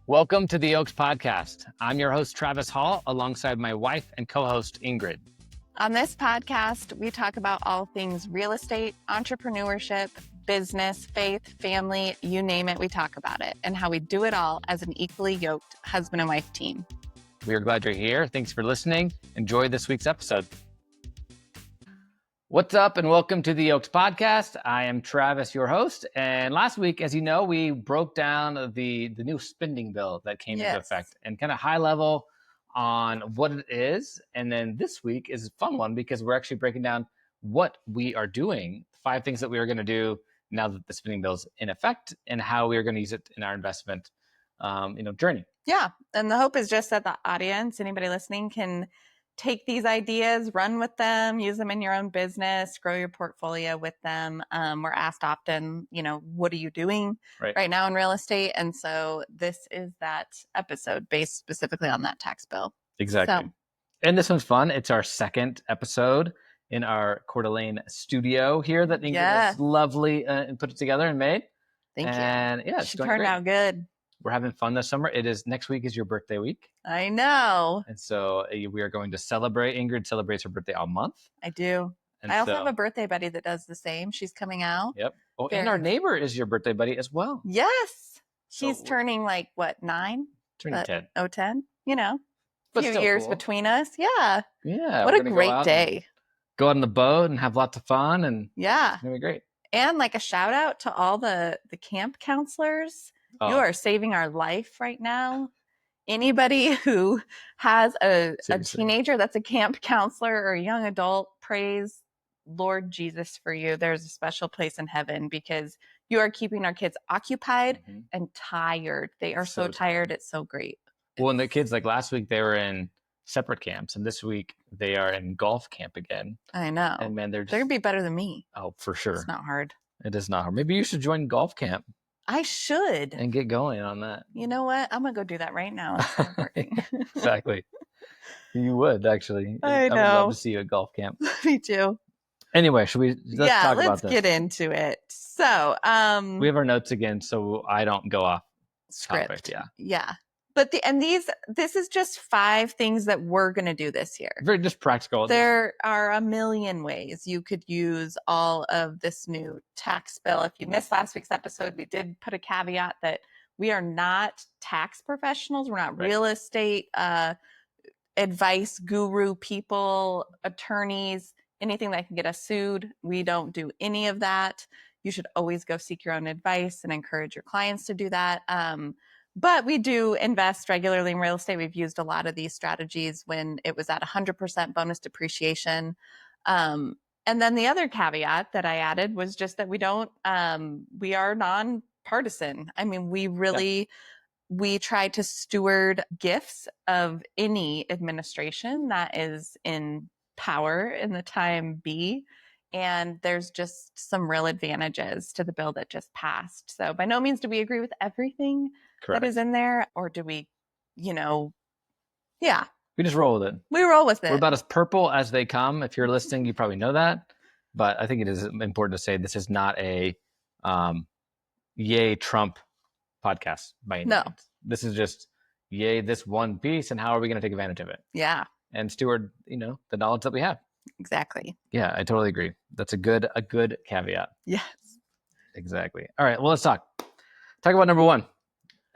Welcome to the Yoked Podcast. I'm your host, Travis Hall, alongside my wife and co-host, Ingrid. On this podcast, we talk about all things real estate, entrepreneurship, business, faith, family, you name it, we talk about it, and how we do it all as an equally yoked husband and wife team. We are glad you're here. Thanks for listening. Enjoy this week's episode. What's up and welcome to the Yoked Podcast. I am Travis, your host. And last week, as you know, we broke down the new spending bill that came into effect and kind of high level on what it is. And then this week is a fun one because we're actually breaking down what we are doing, 5 things that we are going to do now that the spending bill is in effect and how we are going to use it in our investment journey. Yeah. And the hope is just that the audience, anybody listening, can take these ideas, run with them, use them in your own business, grow your portfolio with them. We're asked often, what are you doing right now in real estate? And so this is that episode based specifically on that tax bill. Exactly. And this one's fun. It's our second episode in our Coeur d'Alene studio here that Ingrid has lovely and put it together and made. Thank you. And yeah, it's she turned out good. We're having fun this summer. Next week is your birthday week. I know. And so we are going to celebrate. Ingrid celebrates her birthday all month. I do. And I also have a birthday buddy that does the same. She's coming out. Yep. Oh, and our neighbor is your birthday buddy as well. Yes. She's turning 9? Turning 10. Oh, 10? A But few years cool. Between us. Yeah. Yeah. What a great day. Go on the boat and have lots of fun. And yeah. It's going to be great. And a shout out to all the camp counselors. Oh. You are saving our life right now. Anybody who has a teenager that's a camp counselor or a young adult, praise Lord Jesus for you. There's a special place in heaven because you are keeping our kids occupied and tired. They are so tired. It's so great. Well, and the kids, last week, they were in separate camps. And this week, they are in golf camp again. I know. And man, they're going to be better than me. Oh, for sure. It's not hard. It is not hard. Maybe you should join golf camp. I should. And get going on that. You know what? I'm going to go do that right now. Exactly. You would, actually. I know. I would love to see you at golf camp. Me too. Anyway, let's talk about this. Let's get into it. So, we have our notes again, so I don't go off script. Topic. Yeah. But this is just 5 things that we're going to do this year. Very just practical. There are a million ways you could use all of this new tax bill. If you missed last week's episode, we did put a caveat that we are not tax professionals. We're not real estate advice guru people, attorneys, anything that can get us sued. We don't do any of that. You should always go seek your own advice and encourage your clients to do that. But we do invest regularly in real estate. We've used a lot of these strategies when it was at 100% bonus depreciation. And then the other caveat that I added was just that we are nonpartisan. I mean, we try to steward gifts of any administration that is in power in the time be. And there's just some real advantages to the bill that just passed. So by no means do we agree with everything that is in there, or do we, we just roll with it. We roll with it. We're about as purple as they come. If you're listening, you probably know that. But I think it is important to say this is not a yay Trump podcast by any means. This is just yay this one piece, and how are we going to take advantage of it? Yeah. And steward, the knowledge that we have. Exactly. Yeah, I totally agree. That's a good caveat. Yes. Exactly. All right. Well, let's talk about number 1.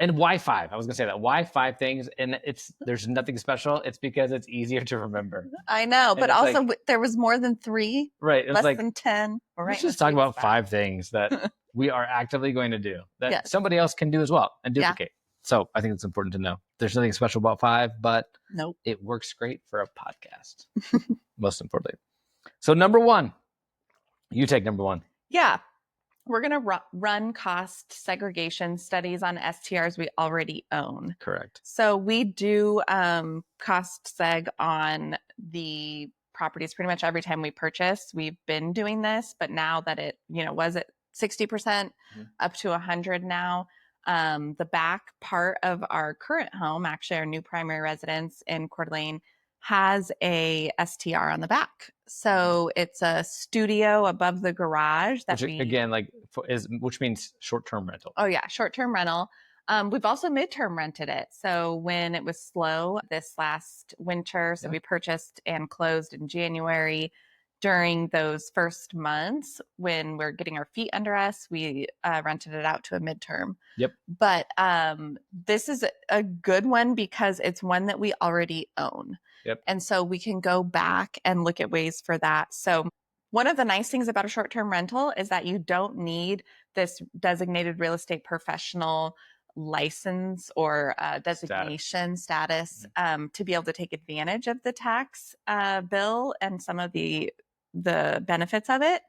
And why 5? I was going to say that. Why 5 things? And there's nothing special. It's because it's easier to remember. I know. But also there was more than 3. Right. It's less than 10. Let's just talk about 5 things that we are actively going to do that somebody else can do as well and duplicate. So I think it's important to know. There's nothing special about 5, but it works great for a podcast. Most importantly. So number 1, you take number 1. Yeah. We're going to run cost segregation studies on STRs we already own. Correct. So we do cost seg on the properties pretty much every time we purchase. We've been doing this, but now that it, was at 60% up to 100 now. The back part of our current home, actually our new primary residence in Coeur d'Alene, has a STR on the back. So it's a studio above the garage that which means short-term rental. Oh yeah, short-term rental. We've also midterm rented it. So when it was slow this last winter, so we purchased and closed in January. During those first months when we're getting our feet under us, we rented it out to a midterm. Yep. But this is a good one because it's one that we already own. Yep. And so we can go back and look at ways for that. So one of the nice things about a short-term rental is that you don't need this designated real estate professional license or designation status to be able to take advantage of the tax bill and some of the benefits of it.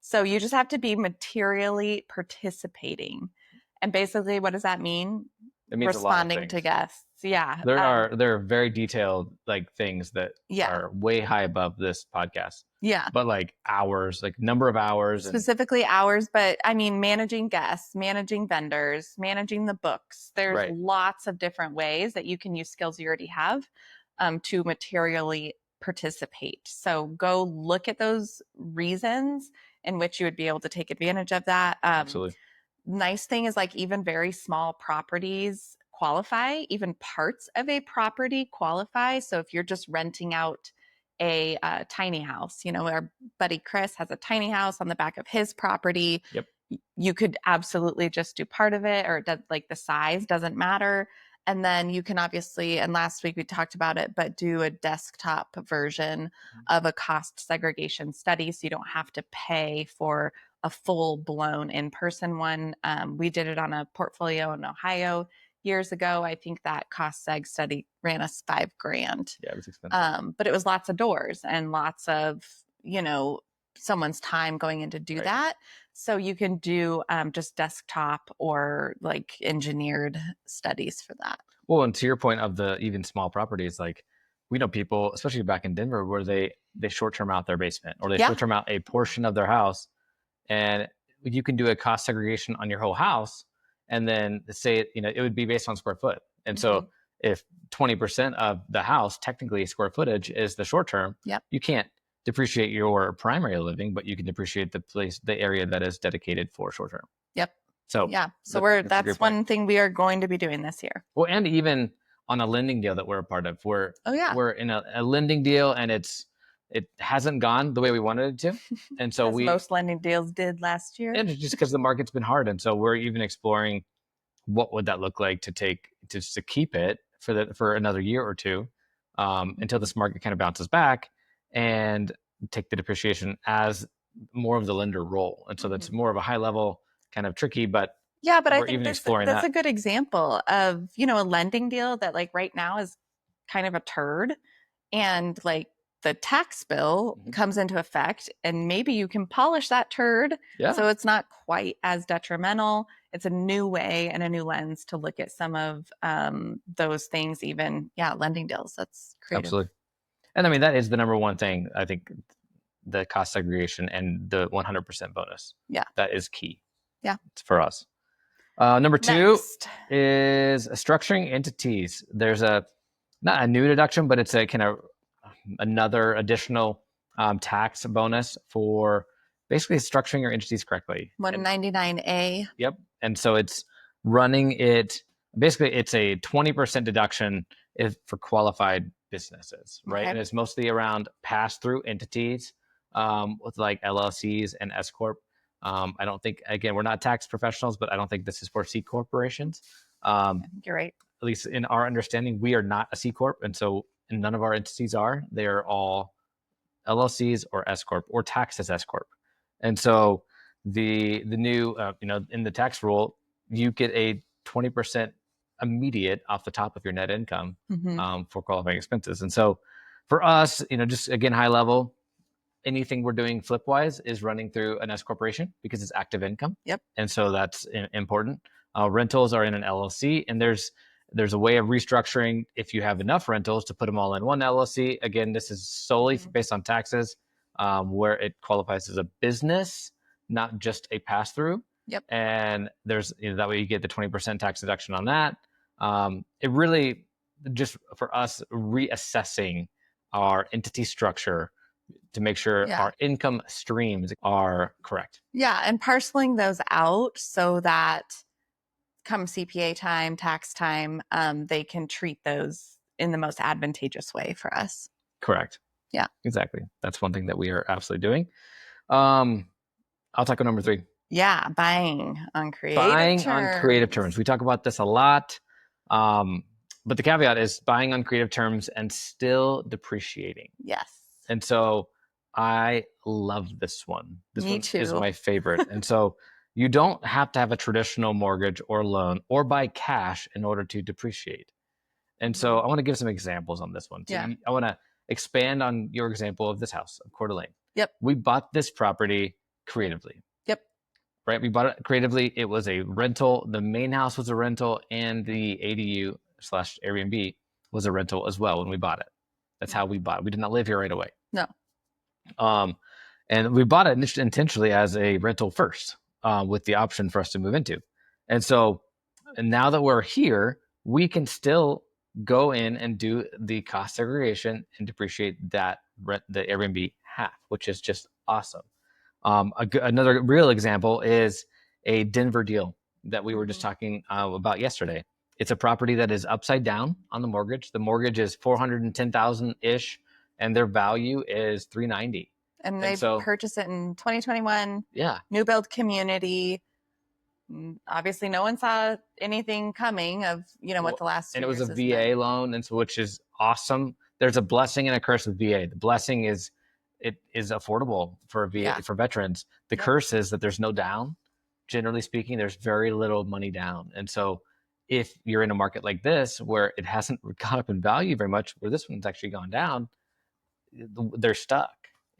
So you just have to be materially participating. And basically, what does that mean? It means responding to guests. Yeah. There are very detailed like things that are way high above this podcast. Yeah. But like hours, like number of hours. Specifically hours, but I mean, managing guests, managing vendors, managing the books. There's lots of different ways that you can use skills you already have to materially participate. So go look at those reasons in which you would be able to take advantage of that. Absolutely. Nice thing is like even very small properties qualify, even parts of a property qualify. So if you're just renting out a tiny house, you know, our buddy Chris has a tiny house on the back of his property. Yep. You could absolutely just do part of it, or like the size doesn't matter. And then you can obviously, and last week we talked about it, but do a desktop version of a cost segregation study. So you don't have to pay for a full blown in-person one. We did it on a portfolio in Ohio years ago. I think that cost seg study ran us $5,000. Yeah, it was expensive. But it was lots of doors and lots of, you know, someone's time going in to do that. So you can do just desktop or like engineered studies for that. Well, and to your point of the even small properties, like we know people, especially back in Denver, where they short-term out their basement or they short-term out a portion of their house, and you can do a cost segregation on your whole house, and then say, you know, it would be based on square foot. And so if 20% of the house, technically square footage, is the short term, you can't depreciate your primary living, but you can depreciate the area that is dedicated for short term. Yep. So that's one thing we are going to be doing this year. Well, and even on a lending deal that we're a part of, we're in a lending deal, and it hasn't gone the way we wanted it to, and so most lending deals did last year. And just because the market's been hard, and so we're even exploring what would that look like to keep it for another year or two, until this market kind of bounces back, and take the depreciation as more of the lender role. And so that's more of a high level, kind of tricky, but I think that's a good example of, you know, a lending deal that like right now is kind of a turd, and like the tax bill comes into effect, and maybe you can polish that turd so it's not quite as detrimental. It's a new way and a new lens to look at some of those things, even lending deals. That's creative. Absolutely. And I mean, that is the number one thing, I think, the cost segregation and the 100% bonus. Yeah. That is key. Yeah. It's for us. Number two is structuring entities. There's not a new deduction, but it's a kind of another additional tax bonus for basically structuring your entities correctly. 199A. Yep. And so it's running it, basically it's a 20% deduction for qualified businesses, right? Okay. And it's mostly around pass-through entities with like LLCs and S Corp. I don't think, again, we're not tax professionals, but I don't think this is for C corporations. I think you're right. At least in our understanding, we are not a C Corp. And so none of our entities are. They are all LLCs or S Corp or taxed as S Corp. And so the new, in the tax rule, you get a 20% immediate off the top of your net income for qualifying expenses. And so for us, just again, high level, anything we're doing flip-wise is running through an S corporation because it's active income. Yep. And so that's important. Rentals are in an LLC, and there's a way of restructuring if you have enough rentals to put them all in one LLC. Again, this is solely based on taxes, where it qualifies as a business, not just a pass-through. Yep. And there's that way you get the 20% tax deduction on that. It really just for us reassessing our entity structure to make sure our income streams are correct. Yeah, and parceling those out so that come CPA time, tax time, they can treat those in the most advantageous way for us. Correct. Yeah. Exactly. That's one thing that we are absolutely doing. I'll tackle number 3. Yeah, buying on creative terms. We talk about this a lot. But the caveat is buying on creative terms and still depreciating. Yes. And so I love this one. Me too. Is my favorite. And so you don't have to have a traditional mortgage or loan or buy cash in order to depreciate. And so I want to give some examples on this one. So Yeah. I want to expand on your example of this house of Coeur d'Alene. Yep. We bought this property creatively. Yep. Right. We bought it creatively. It was a rental. The main house was a rental, and the ADU / Airbnb was a rental as well when we bought it. That's how we bought it. We did not live here right away. No. And we bought it intentionally as a rental first, with the option for us to move into. And so, and now that we're here, we can still go in and do the cost segregation and depreciate that the Airbnb half, which is just awesome. Another real example is a Denver deal that we were just talking about yesterday. It's a property that is upside down on the mortgage. The mortgage is $410,000 ish, and their value is $390,000. And they purchased it in 2021. Yeah. New build community. Obviously, no one saw anything coming of what the last 2 years. And it was a VA loan, and so which is awesome. There's a blessing and a curse with VA. The blessing is it is affordable for VA for veterans. The curse is that there's no down. Generally speaking, there's very little money down, and so if you're in a market like this where it hasn't gone up in value very much, where this one's actually gone down, they're stuck.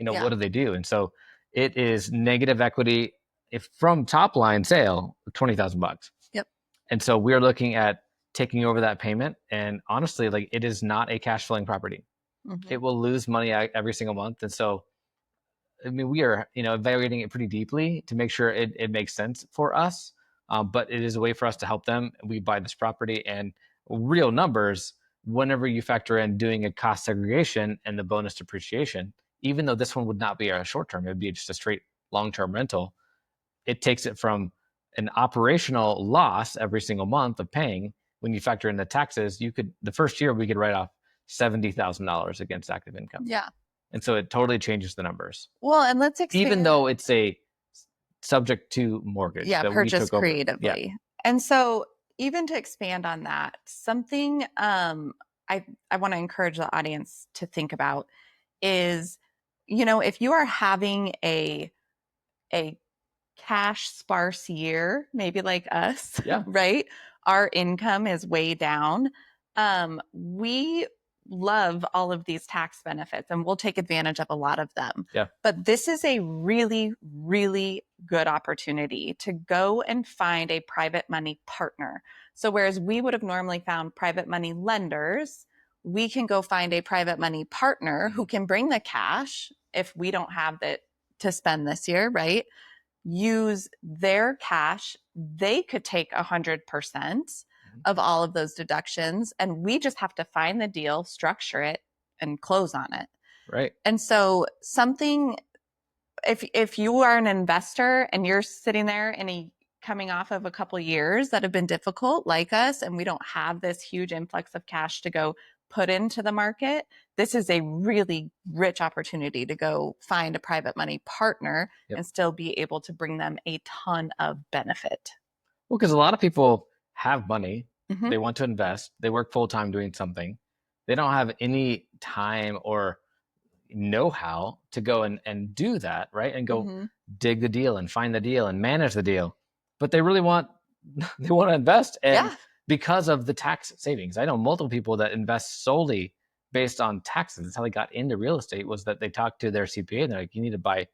What do they do? And so it is negative equity if from top line sale, $20,000. Yep. And so we're looking at taking over that payment. And honestly, like, it is not a cash flowing property. Mm-hmm. It will lose money every single month. And so, I mean, we are, evaluating it pretty deeply to make sure it makes sense for us. But it is a way for us to help them. We buy this property, and real numbers, whenever you factor in doing a cost segregation and the bonus depreciation, even though this one would not be a short term, it would be just a straight long-term rental. It takes it from an operational loss every single month of paying. When you factor in the taxes, the first year we could write off $70,000 against active income. Yeah. And so it totally changes the numbers. Well, and let's expand. Even though it's a subject to mortgage. Yeah, purchase creatively. Yeah. And so even to expand on that, something I want to encourage the audience to think about is, if you are having a cash sparse year, maybe like us, right? Our income is way down. We love all of these tax benefits, and we'll take advantage of a lot of them. Yeah. But this is a really, really good opportunity to go and find a private money partner. So whereas we would have normally found private money lenders, we can go find a private money partner who can bring the cash if we don't have it to spend this year, right? Use their cash. They could take 100% of all of those deductions, and we just have to find the deal, structure it, and close on it. Right. And so if you are an investor and you're sitting there and coming off of a couple of years that have been difficult like us, and we don't have this huge influx of cash to go put into the market, this is a really rich opportunity to go find a private money partner and still be able to bring them a ton of benefit. Well, because a lot of people have money, they want to invest, they work full-time doing something, they don't have any time or know-how to go and do that, right? And go dig the deal and find the deal and manage the deal. But they really want to invest, and because of the tax savings. I know multiple people that invest solely based on taxes. That's how they got into real estate, was that they talked to their CPA and they're like, you need to buy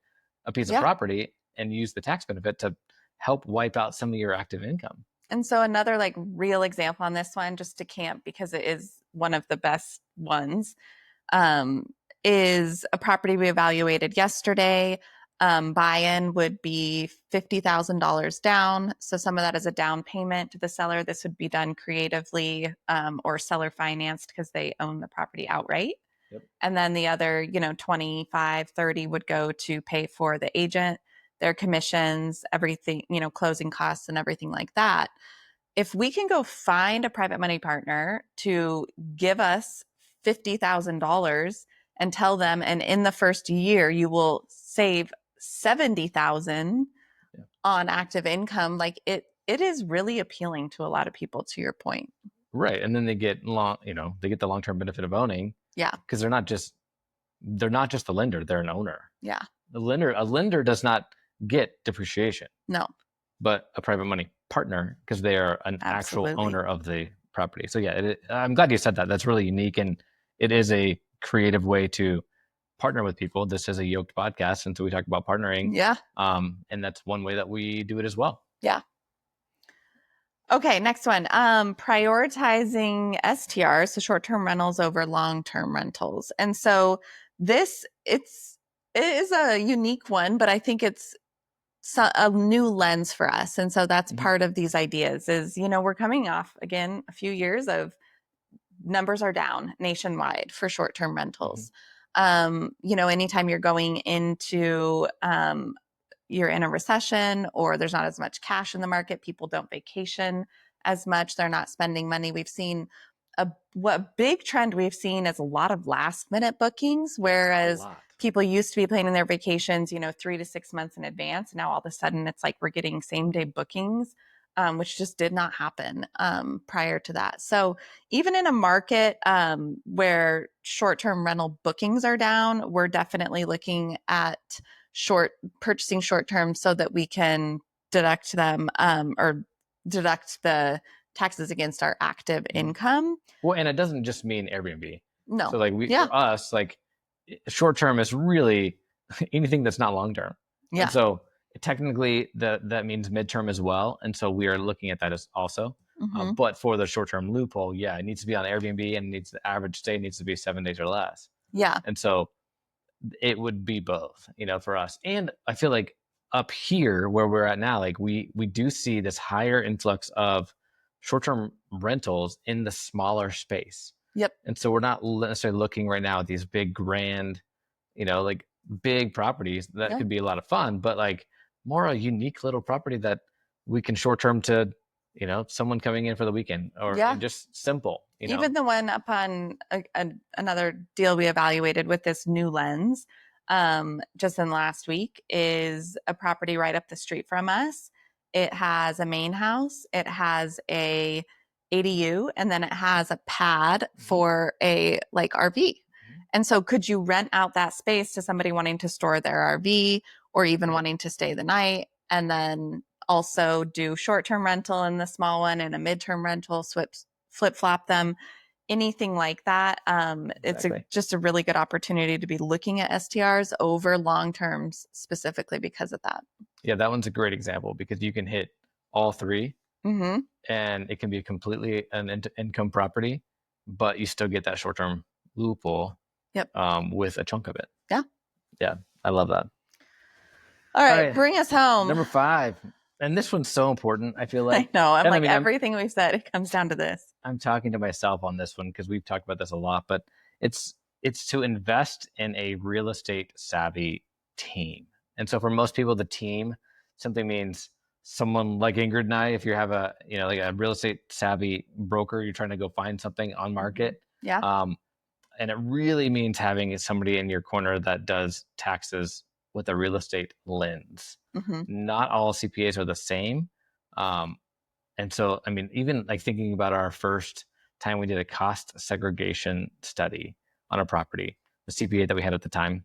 a piece of property and use the tax benefit to help wipe out some of your active income. And so another real example on this one, just to camp because it is one of the best ones, is a property we evaluated yesterday. Buy-in would be $50,000 down. So some of that is a down payment to the seller. This would be done creatively or seller financed because they own the property outright. Yep. And then the other, 25, 30 would go to pay for the agent, their commissions, everything, closing costs and everything like that. if we can go find a private money partner to give us $50,000 and tell them, and in the first year you will save 70,000 on active income, like it is really appealing to a lot of people, to your point. Right. And then they get they get the long-term benefit of owning. Yeah. Because they're not just the lender, they're an owner. Yeah. A lender does not get depreciation. No. But a private money partner, because they are an actual owner of the property. So yeah, I'm glad you said that. That's really unique, and it is a creative way to partner with people. This is a Yoked podcast, and so we talk about partnering. Yeah. And that's one way that we do it as well. Yeah. Okay, next one. Prioritizing STRs, so short-term rentals over long-term rentals. And so it is a unique one, but I think it's a new lens for us. And so that's part of these ideas is, we're coming off, again, a few years of numbers are down nationwide for short-term rentals. Anytime you're going into you're in a recession or there's not as much cash in the market, people don't vacation as much, they're not spending money. We've seen a big trend we've seen is a lot of last minute bookings, whereas people used to be planning their vacations, 3 to 6 months in advance. Now all of a sudden it's like we're getting same day bookings, which just did not happen prior to that. So even in a market where short-term rental bookings are down, we're definitely looking at purchasing short-term so that we can deduct them or deduct the taxes against our active income. Well, and it doesn't just mean Airbnb. No. So for us, short-term is really anything that's not long-term. Yeah. And so technically that means midterm as well. And so we are looking at that as also. But for the short-term loophole, it needs to be on Airbnb, and the average stay needs to be 7 days or less. Yeah. And so it would be both, for us. And I feel like up here where we're at now, we do see this higher influx of short-term rentals in the smaller space. Yep. And so we're not necessarily looking right now at these big grand, big properties that could be a lot of fun, but more a unique little property that we can short-term to, someone coming in for the weekend or just simple. Even the one upon another deal we evaluated with this new lens just in last week is a property right up the street from us. It has a main house, it has a ADU, and then it has a pad for a RV. And so could you rent out that space to somebody wanting to store their RV or even wanting to stay the night, and then also do short-term rental in the small one and a midterm rental, flip-flop them, anything like that. It's just a really good opportunity to be looking at STRs over long terms specifically because of that. Yeah, that one's a great example because you can hit all three and it can be completely an income property, but you still get that short-term loophole with a chunk of it. Yeah. Yeah, I love that. All right, bring us home. Number 5. And this one's so important, I feel like. I know. Everything we've said, it comes down to this. I'm talking to myself on this one because we've talked about this a lot, but it's to invest in a real estate savvy team. And so for most people, the team simply means someone like Ingrid and I, if you have a real estate savvy broker, you're trying to go find something on market. Yeah. And it really means having somebody in your corner that does taxes with a real estate lens. Not all CPAs are the same. And so, even thinking about our first time we did a cost segregation study on a property, the CPA that we had at the time,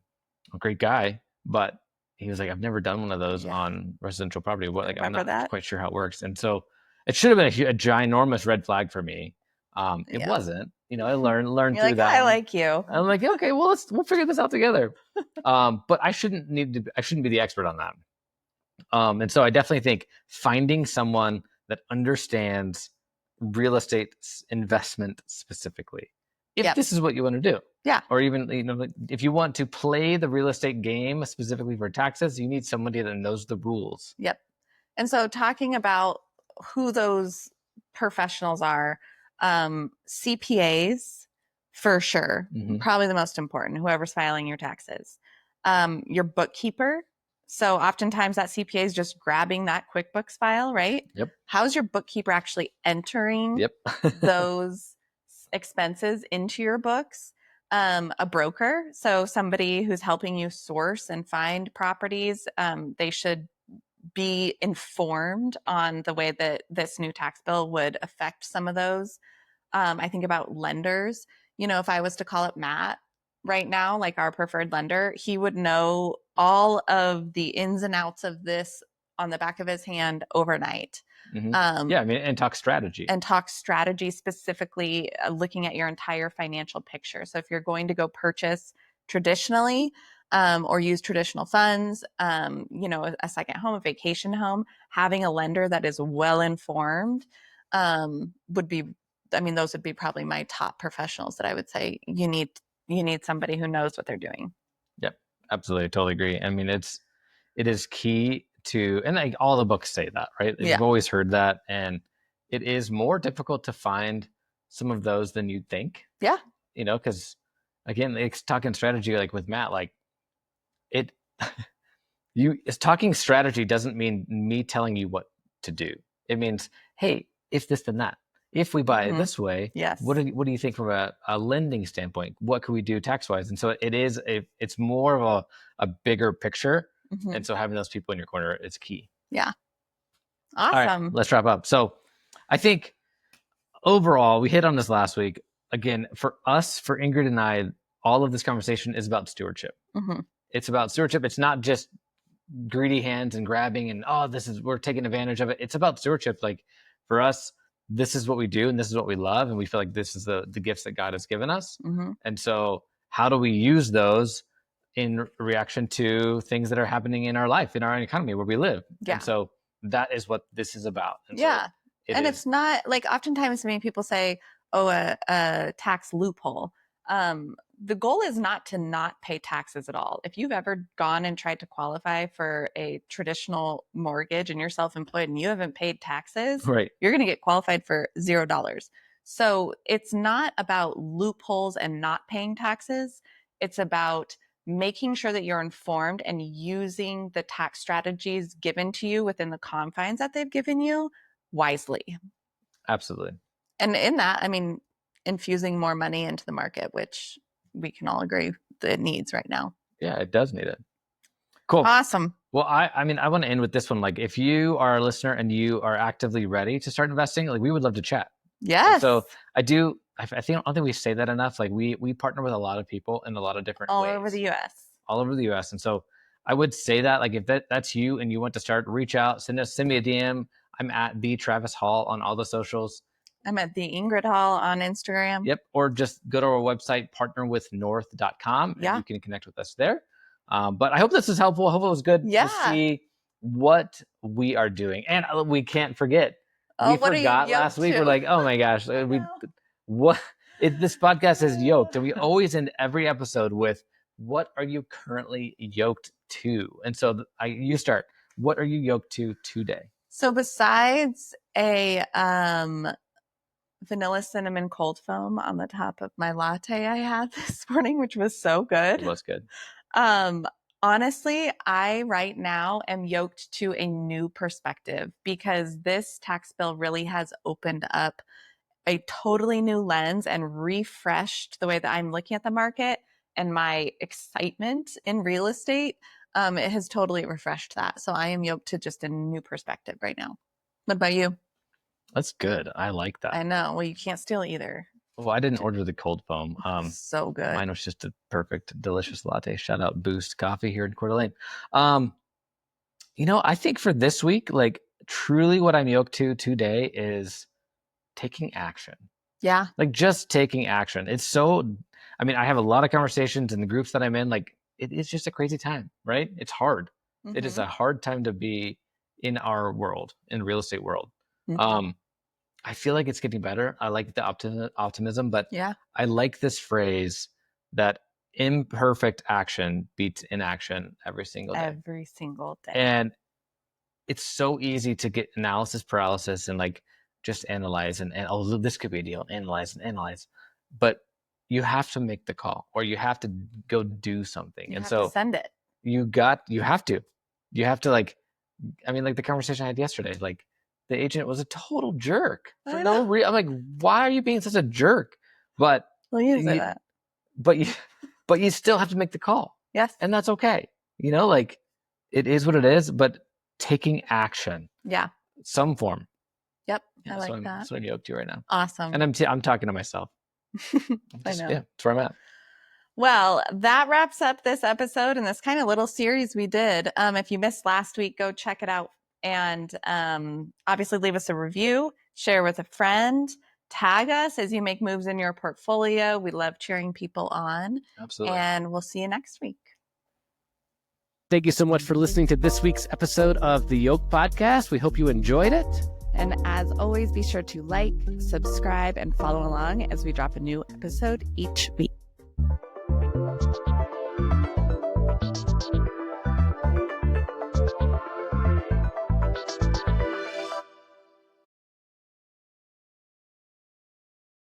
a great guy, but he was like, I've never done one of those on residential property. I'm not quite sure how it works. And so it should have been a ginormous red flag for me. It wasn't, I learned through that. I like you. I'm like, okay, well, we'll figure this out together. But I shouldn't be the expert on that. And so I definitely think finding someone that understands real estate investment specifically, if this is what you want to do. Yeah. Or even, if you want to play the real estate game specifically for taxes, you need somebody that knows the rules. Yep. And so talking about who those professionals are, CPAs for sure, probably the most important, whoever's filing your taxes. Your bookkeeper So oftentimes that CPA is just grabbing that QuickBooks file, right? Yep. How's your bookkeeper actually entering those expenses into your books? A broker, so somebody who's helping you source and find properties, they should be informed on the way that this new tax bill would affect some of those. I think about lenders. If I was to call up Matt right now, like our preferred lender, he would know all of the ins and outs of this on the back of his hand overnight. And talk strategy. And talk strategy, specifically looking at your entire financial picture. So if you're going to go purchase traditionally or use traditional funds, a second home, a vacation home, having a lender that is well informed would be, those would be probably my top professionals that I would say you need somebody who knows what they're doing. Yep, absolutely. Totally agree. It is key to, and like all the books say that, right? You've always heard that. And it is more difficult to find some of those than you'd think. Yeah. Because again, it's talking strategy, like with Matt, like talking strategy doesn't mean me telling you what to do. It means, hey, if this, then that. If we buy it this way, what do you think from a lending standpoint? What could we do tax-wise? And so it's more of a bigger picture. And so having those people in your corner is key. Yeah. Awesome. All right, let's wrap up. So I think overall, we hit on this last week. Again, for us, for Ingrid and I, all of this conversation is about stewardship. It's about stewardship. It's not just greedy hands and grabbing and, we're taking advantage of it. It's about stewardship. Like for us, this is what we do and this is what we love. And we feel like this is the gifts that God has given us. And so how do we use those in reaction to things that are happening in our life, in our economy where we live? And so that is what this is about. And so it's not like, oftentimes many people say, a tax loophole. The goal is not to not pay taxes at all. If you've ever gone and tried to qualify for a traditional mortgage and you're self-employed and you haven't paid taxes, you're going to get qualified for $0. So it's not about loopholes and not paying taxes. It's about making sure that you're informed and using the tax strategies given to you within the confines that they've given you wisely. Absolutely. And in that, infusing more money into the market, which we can all agree that it needs right now. Yeah, it does need it. Cool. Awesome. Well, I want to end with this one. Like, if you are a listener and you are actively ready to start investing, like, we would love to chat. Yes. And so I don't think we say that enough. Like, we partner with a lot of people in a lot of different ways. All over the US. And so I would say that, like, if that's you and you want to start, reach out, send me a DM. I'm at the Travis Hall on all the socials. I'm at the Ingrid Hall on Instagram. Yep. Or just go to our website, partnerwithnorth.com. And you can connect with us there. But I hope this was helpful. I hope it was good to see what we are doing. And we can't forget. We forgot last week. We're like, oh my gosh. This podcast is yoked. And we always end every episode with, what are you currently yoked to? And so you start. What are you yoked to today? So besides a vanilla cinnamon cold foam on the top of my latte I had this morning, which was so good. It was good. Honestly, I right now am yoked to a new perspective because this tax bill really has opened up a totally new lens and refreshed the way that I'm looking at the market and my excitement in real estate. It has totally refreshed that. So I am yoked to just a new perspective right now. What about you? That's good. I like that. I know. Well, you can't steal either. Well, I didn't order the cold foam. So good. Mine was just a perfect, delicious latte. Shout out Boost Coffee here in Coeur d'Alene. I think for this week, like, truly what I'm yoked to today is taking action. Yeah. Like, just taking action. It's so, I have a lot of conversations in the groups that I'm in. Like, it's just a crazy time, right? It's hard. It is a hard time to be in our world, in the real estate world. I feel like it's getting better. I like the optimism, but I like this phrase that imperfect action beats inaction every single day. Every single day. And it's so easy to get analysis paralysis and like just analyze and this could be a deal, analyze. But you have to make the call or you have to go do something. You have to send it. You have to. you have to like the conversation I had yesterday, like the agent was a total jerk for no reason. I'm like, why are you being such a jerk? But you say that. But you still have to make the call. Yes. And that's okay. Like it is what it is, but taking action. Yeah. Some form. Yep. I like that. That's what I'm yoked to right now. Awesome. And I'm talking to myself. I know. Yeah, that's where I'm at. Well, that wraps up this episode and this kind of little series we did. If you missed last week, go check it out. And obviously leave us a review, share with a friend, tag us as you make moves in your portfolio. We love cheering people on. Absolutely. And we'll see you next week. Thank you so much for listening to this week's episode of the Yoked Podcast. We hope you enjoyed it. And as always, be sure to like, subscribe, and follow along as we drop a new episode each week.